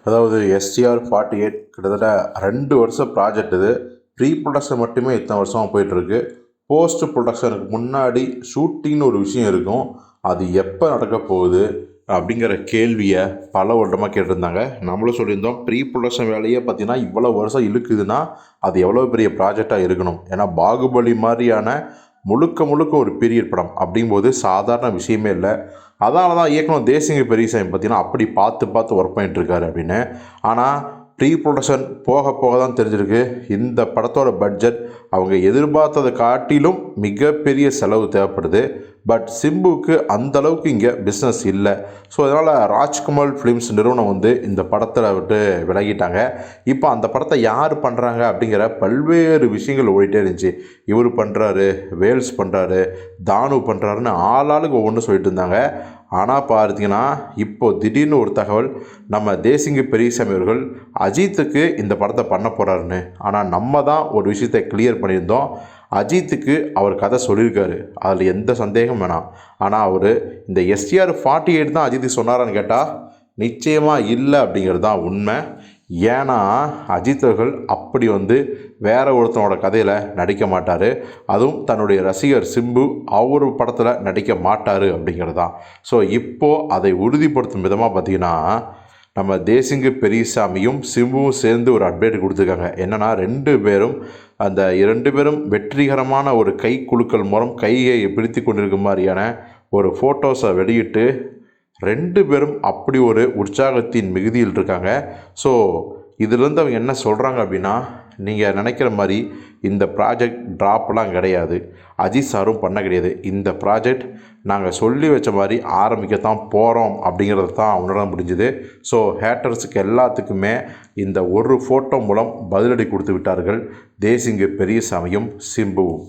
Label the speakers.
Speaker 1: அதாவது எஸ்டிஆர் 48 கிட்டத்தட்ட 2 வருஷம் ப்ராஜெக்ட் இது. ப்ரீ ப்ரொடக்ஷன் மட்டுமே இத்தனை வருஷமாக போயிட்டுருக்கு. போஸ்ட் ப்ரொடக்ஷனுக்கு முன்னாடி ஷூட்டிங்னு ஒரு விஷயம் இருக்கும். அது எப்போ நடக்க போகுது அப்படிங்கிற கேள்வியை பல வருடமாக கேட்டிருந்தாங்க. நம்மளும் சொல்லியிருந்தோம், ப்ரீ ப்ரொடக்ஷன் வேலையே பார்த்திங்கன்னா இவ்வளோ வருஷம் இழுக்குதுன்னா அது எவ்வளோ பெரிய ப்ராஜெக்டாக இருக்கணும். ஏன்னா பாகுபலி மாதிரியான முழுக்க முழுக்க ஒரு பீரியட் படம் அப்படிங்கும்போது சாதாரண விஷயமே இல்லை. அதனால தான் இயக்குனர் தேசிங்க பெரியசாமி பார்த்திங்கன்னா அப்படி பார்த்து ஒர்க் பண்ணிகிட்ருக்காரு அப்படின்னு. ஆனால் ப்ரீ ப்ரொடக்ஷன் போக போக தான் தெரிஞ்சிருக்கு இந்த படத்தோட பட்ஜெட் அவங்க எதிர்பார்த்ததை காட்டிலும் மிகப்பெரிய செலவு தேவைப்படுது. பட் சிம்புவுக்கு அந்தளவுக்கு இங்கே பிஸ்னஸ் இல்லை. ஸோ அதனால் ராஜ்கமல் ஃபிலிம்ஸ் நிறுவனம் இந்த படத்தில் விட்டு விலகிட்டாங்க. இப்போ அந்த படத்தை யார் பண்ணுறாங்க அப்படிங்கிற பல்வேறு விஷயங்கள் ஓடிட்டே இருந்துச்சு. இவர் பண்ணுறாரு, வேல்ஸ் பண்ணுறாரு, தானு பண்ணுறாருன்னு ஆளாளுக்கு ஒவ்வொன்றும் சொல்லிட்டு இருந்தாங்க. ஆனால் பார்த்தீங்கன்னா இப்போது திடீர்னு ஒரு தகவல், நம்ம தேசிங்க பெரியசாமி அவர்கள் அஜித்துக்கு இந்த படத்தை பண்ண போகிறாருன்னு. ஆனால் நம்ம தான் ஒரு விஷயத்தை கிளியர் பண்ணியிருந்தோம். அஜித்துக்கு அவர் கதை சொல்லியிருக்காரு, அதில் எந்த சந்தேகம் வேணாம். ஆனால் அவர் இந்த எஸ்டிஆர் 48 தான் அஜித்துக்கு சொன்னாரான்னு கேட்டால் நிச்சயமாக இல்லை அப்படிங்கிறது தான் உண்மை. ஏன்னா அஜித் அவர்கள் அப்படி வேற ஒருத்தனோட கதையில் நடிக்க மாட்டார். அதுவும் தன்னுடைய ரசிகர் சிம்பு அவர் படத்தில் நடிக்க மாட்டார் அப்படிங்கிறது தான். ஸோ இப்போது அதை உறுதிப்படுத்தும் விதமாக பார்த்திங்கன்னா நம்ம தேசிங்க பெரியசாமியும் சிம்புவும் சேர்ந்து ஒரு அப்டேட் கொடுத்துருக்காங்க. என்னென்னா 2 பேரும் வெற்றிகரமான ஒரு கை குலுக்கல் மூலம் கையை பிடித்து கொண்டிருக்கும் மாதிரியான ஒரு ஃபோட்டோஸை வெளியிட்டு 2 பேரும் அப்படி ஒரு உற்சாகத்தின் மிகுதியில் இருக்காங்க. ஸோ இதுலேருந்து அவங்க என்ன சொல்கிறாங்க அப்படின்னா, நீங்கள் நினைக்கிற மாதிரி இந்த ப்ராஜெக்ட் ட்ராப்லாம் கிடையாது, அஜித் சாரும் பண்ண கிடையாது. இந்த ப்ராஜெக்ட் நாங்கள் சொல்லி வச்ச மாதிரி ஆரம்பிக்கத்தான் போகிறோம் அப்படிங்கிறது தான் உணர முடிஞ்சுது. ஸோ ஹேட்டர்ஸுக்கு எல்லாத்துக்குமே இந்த ஒரு ஃபோட்டோ மூலம் பதிலடி கொடுத்து விட்டார்கள் தேசிங்க பெரியசாமியும் சிம்புவும்.